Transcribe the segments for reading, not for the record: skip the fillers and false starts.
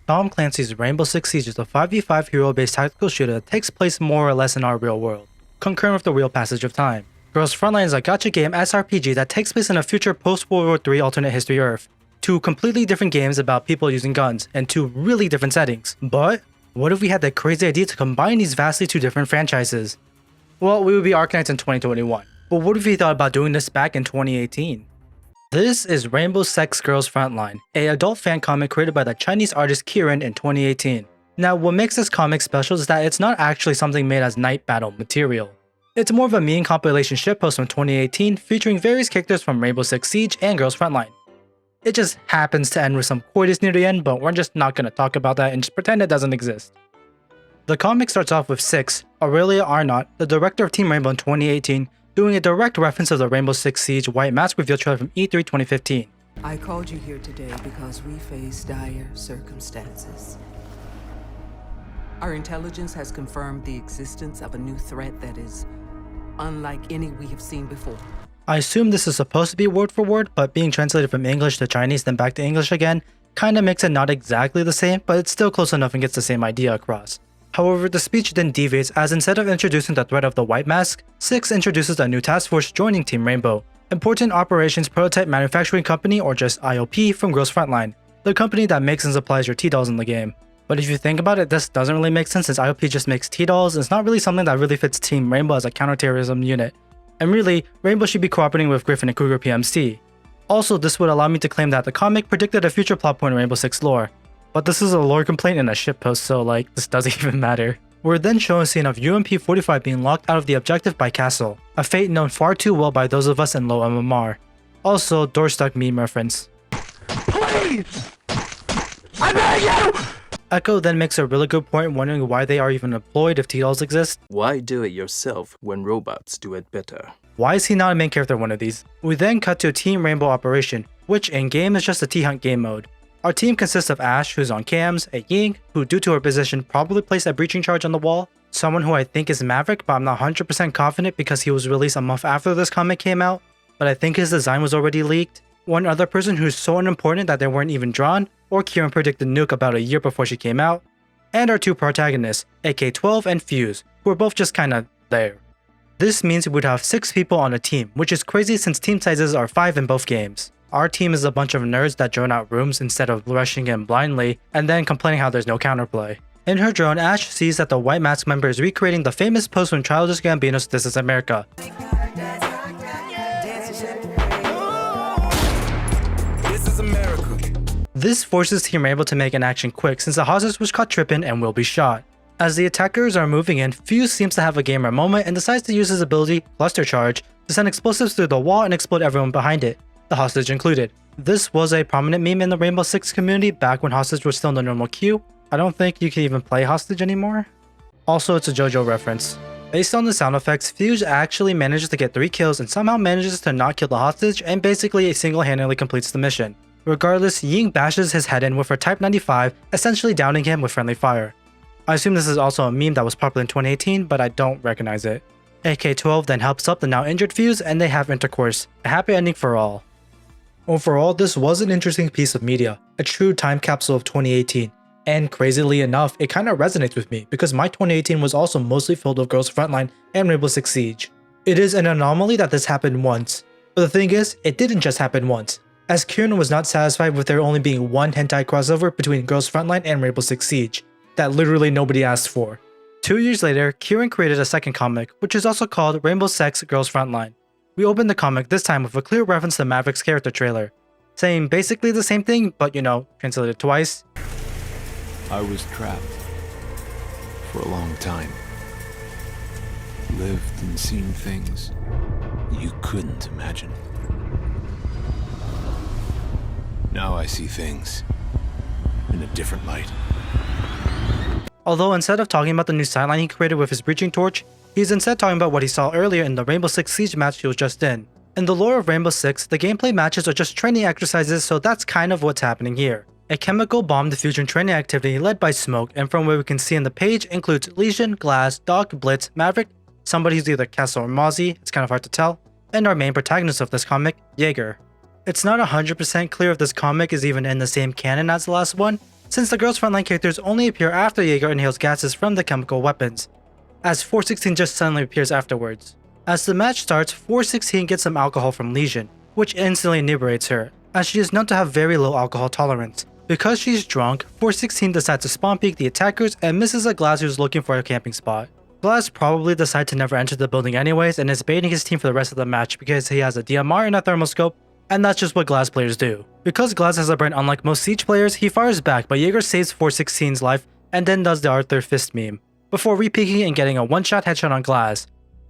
Tom Clancy's Rainbow Six Siege is a 5v5 hero-based tactical shooter that takes place more or less in our real world, concurrent with the real passage of time. Girls Frontline is a gacha game SRPG that takes place in a future post-World War III alternate history Earth. Two completely different games about people using guns, and two really different settings. But what if we had the crazy idea to combine these vastly two different franchises? Well, we would be Arknights in 2021. But what if we thought about doing this back in 2018? This is Rainbow Six Girls Frontline, an adult fan comic created by the Chinese artist Kieran in 2018. Now, what makes this comic special is that it's not actually something made as night battle material. It's more of a meme compilation shitpost from 2018 featuring various characters from Rainbow Six Siege and Girls Frontline. It just happens to end with some coitus near the end, but we're just not going to talk about that and just pretend it doesn't exist. The comic starts off with Six, Aurelia Arnott, the director of Team Rainbow in 2018, doing a direct reference of the Rainbow Six Siege white mask reveal trailer from E3 2015. I called you here today because we face dire circumstances. Our intelligence has confirmed the existence of a new threat that is unlike any we have seen before. I assume this is supposed to be word for word, but being translated from English to Chinese then back to English again kinda makes it not exactly the same, but it's still close enough and gets the same idea across. However, the speech then deviates as instead of introducing the threat of the white mask, Six introduces a new task force joining Team Rainbow, Important Operations Prototype Manufacturing Company, or just IOP, from Girls Frontline, the company that makes and supplies your T-dolls in the game. But if you think about it, this doesn't really make sense since IOP just makes T-dolls, and it's not really something that really fits Team Rainbow as a counterterrorism unit. And really, Rainbow should be cooperating with Griffin and Cougar PMC. Also, this would allow me to claim that the comic predicted a future plot point in Rainbow Six lore. But this is a lore complaint in a shitpost, so this doesn't even matter. We're then shown a scene of UMP-45 being locked out of the objective by Castle, a fate known far too well by those of us in low MMR. Also, door-stuck meme reference. Please! I beg you! Echo then makes a really good point wondering why they are even employed if T-dolls exist. Why do it yourself when robots do it better? Why is he not a main character in one of these? We then cut to a Team Rainbow operation, which in-game is just a T-Hunt game mode. Our team consists of Ash, who's on cams, a Ying, who due to her position probably placed a breaching charge on the wall, someone who I think is Maverick, but I'm not 100% confident because he was released a month after this comic came out, but I think his design was already leaked, one other person who's so unimportant that they weren't even drawn, or Kieran predicted Nuke about a year before she came out, and our two protagonists, AK-12 and Fuse, who are both just kinda there. This means we would have 6 people on a team, which is crazy since team sizes are 5 in both games. Our team is a bunch of nerds that drone out rooms instead of rushing in blindly, and then complaining how there's no counterplay. In her drone, Ash sees that the White Mask member is recreating the famous post from Childish Gambino's This Is America. This is America. This forces Team Rainbow to make an action quick since the hostage was caught tripping and will be shot. As the attackers are moving in, Fuse seems to have a gamer moment and decides to use his ability, Cluster Charge, to send explosives through the wall and explode everyone behind it, the hostage included. This was a prominent meme in the Rainbow Six community back when hostage was still in the normal queue. I don't think you can even play hostage anymore. Also, it's a JoJo reference. Based on the sound effects, Fuse actually manages to get 3 kills and somehow manages to not kill the hostage and basically single-handedly completes the mission. Regardless, Ying bashes his head in with her Type 95, essentially downing him with friendly fire. I assume this is also a meme that was popular in 2018, but I don't recognize it. AK-12 then helps up the now injured Fuse and they have intercourse. A happy ending for all. Overall, this was an interesting piece of media, a true time capsule of 2018, and crazily enough, it kinda resonates with me because my 2018 was also mostly filled with Girls Frontline and Rainbow Six Siege. It is an anomaly that this happened once, but the thing is, it didn't just happen once, as Kieran was not satisfied with there only being one hentai crossover between Girls Frontline and Rainbow Six Siege, that literally nobody asked for. 2 years later, Kieran created a second comic, which is also called Rainbow Six Girls Frontline. We opened the comic this time with a clear reference to Maverick's character trailer, saying basically the same thing, but translated twice. I was trapped for a long time. Lived and seen things you couldn't imagine. Now I see things in a different light. Although instead of talking about the new sideline he created with his breaching torch, he's instead talking about what he saw earlier in the Rainbow Six Siege match he was just in. In the lore of Rainbow Six, the gameplay matches are just training exercises, so that's kind of what's happening here. A chemical bomb diffusion training activity led by Smoke, and from what we can see in the page includes Legion, Glass, Doc, Blitz, Maverick, somebody who's either Castle or Mozzie, it's kind of hard to tell, and our main protagonist of this comic, Jaeger. It's not 100% clear if this comic is even in the same canon as the last one, since the Girls Frontline characters only appear after Jaeger inhales gases from the chemical weapons, as 416 just suddenly appears afterwards. As the match starts, 416 gets some alcohol from Legion, which instantly inebriates her, as she is known to have very low alcohol tolerance. Because she's drunk, 416 decides to spawn peek the attackers and misses a Glaz who's looking for a camping spot. Glaz probably decides to never enter the building anyways and is baiting his team for the rest of the match because he has a DMR and a thermoscope, and that's just what Glaz players do. Because Glaz has a brain unlike most Siege players, he fires back, but Jaeger saves 416's life and then does the Arthur Fist meme, before re-peeking and getting a one-shot headshot on Glaz.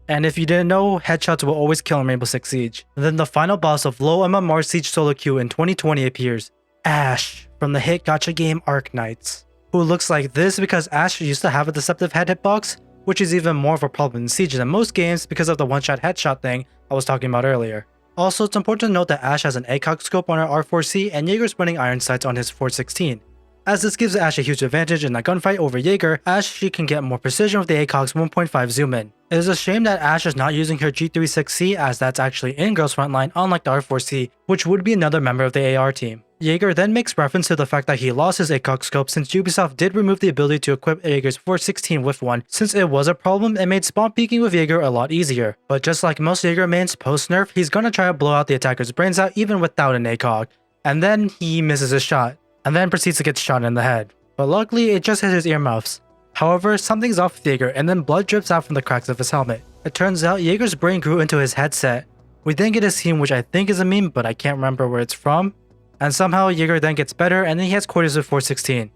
And if you didn't know, headshots will always kill in Rainbow Six Siege. Then the final boss of low MMR Siege solo queue in 2020 appears, Ash, from the hit gacha game Arknights, who looks like this because Ash used to have a deceptive head hitbox, which is even more of a problem in Siege than most games because of the one-shot headshot thing I was talking about earlier. Also, it's important to note that Ash has an ACOG scope on her R4C and Jaeger's running iron sights on his 416. As this gives Ash a huge advantage in the gunfight over Jaeger, as she can get more precision with the ACOG's 1.5 zoom in. It is a shame that Ash is not using her G36C as that's actually in Girls Frontline, unlike the R4C, which would be another member of the AR team. Jaeger then makes reference to the fact that he lost his ACOG scope since Ubisoft did remove the ability to equip Jaeger's 416 with one, since it was a problem and made spawn peeking with Jaeger a lot easier. But just like most Jaeger mains post-nerf, he's gonna try to blow out the attacker's brains out even without an ACOG, and then he misses his shot, and then proceeds to get shot in the head. But luckily, it just hit his earmuffs. However, something's off with Jaeger and then blood drips out from the cracks of his helmet. It turns out Jaeger's brain grew into his headset. We then get a scene which I think is a meme, but I can't remember where it's from. And somehow Jaeger then gets better and then he has quarters with 416.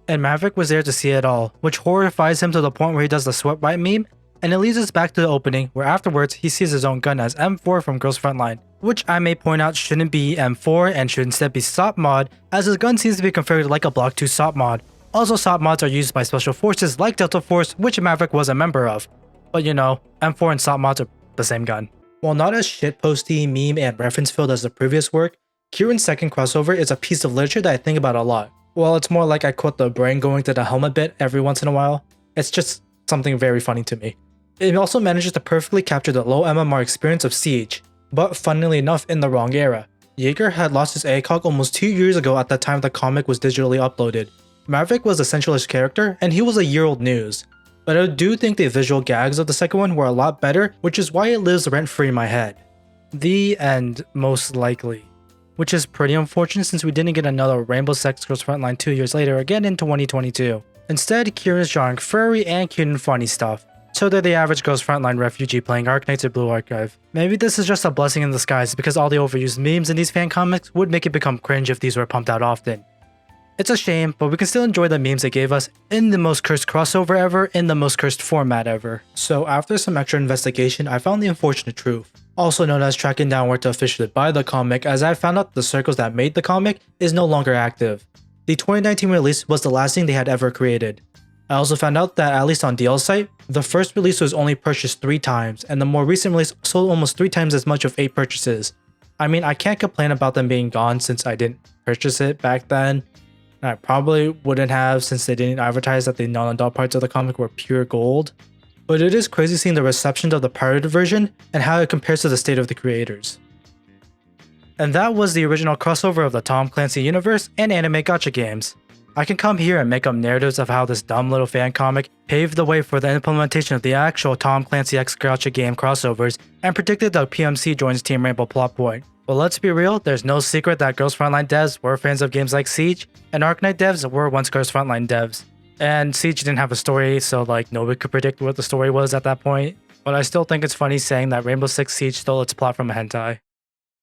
And Maverick was there to see it all, which horrifies him to the point where he does the sweat right meme, and it leads us back to the opening where afterwards he sees his own gun as M4 from Girls Frontline, which I may point out shouldn't be M4 and should instead be SOP mod, as his gun seems to be configured like a Block 2 SOP mod. Also, SOP mods are used by special forces like Delta Force, which Maverick was a member of. But you know, M4 and SOP mods are the same gun. While not as shitposty, meme, and reference filled as the previous work, Kieran's second crossover is a piece of literature that I think about a lot. While it's more like I quote the brain going to the helmet bit every once in a while, it's just something very funny to me. It also manages to perfectly capture the low MMR experience of Siege, but funnily enough in the wrong era. Jaeger had lost his ACOG almost 2 years ago at the time the comic was digitally uploaded. Maverick was a centralist character and he was a year old news. But I do think the visual gags of the second one were a lot better, which is why it lives rent-free in my head. The end, most likely. Which is pretty unfortunate since we didn't get another Rainbow Six Girls Frontline 2 years later again in 2022. Instead, Kieran's drawing furry and cute and funny stuff, so they're the average Girls Frontline refugee playing Arknights or Blue Archive. Maybe this is just a blessing in disguise because all the overused memes in these fan comics would make it become cringe if these were pumped out often. It's a shame, but we can still enjoy the memes they gave us in the most cursed crossover ever, in the most cursed format ever. So after some extra investigation, I found the unfortunate truth, also known as tracking down where to officially buy the comic, as I found out the circles that made the comic is no longer active. The 2019 release was the last thing they had ever created. I also found out that at least on DL's site, the first release was only purchased 3 times, and the more recent release sold almost 3 times as much of 8 purchases. I mean, I can't complain about them being gone since I didn't purchase it back then. I probably wouldn't have since they didn't advertise that the non-adult parts of the comic were pure gold. But it is crazy seeing the reception of the pirated version and how it compares to the state of the creators. And that was the original crossover of the Tom Clancy universe and anime gacha games. I can come here and make up narratives of how this dumb little fan comic paved the way for the implementation of the actual Tom Clancy X gacha game crossovers and predicted that PMC joins Team Rainbow plot point. But let's be real, there's no secret that Girls Frontline devs were fans of games like Siege, and Arknight devs were once Girls Frontline devs. And Siege didn't have a story, so like nobody could predict what the story was at that point. But I still think it's funny saying that Rainbow Six Siege stole its plot from a hentai.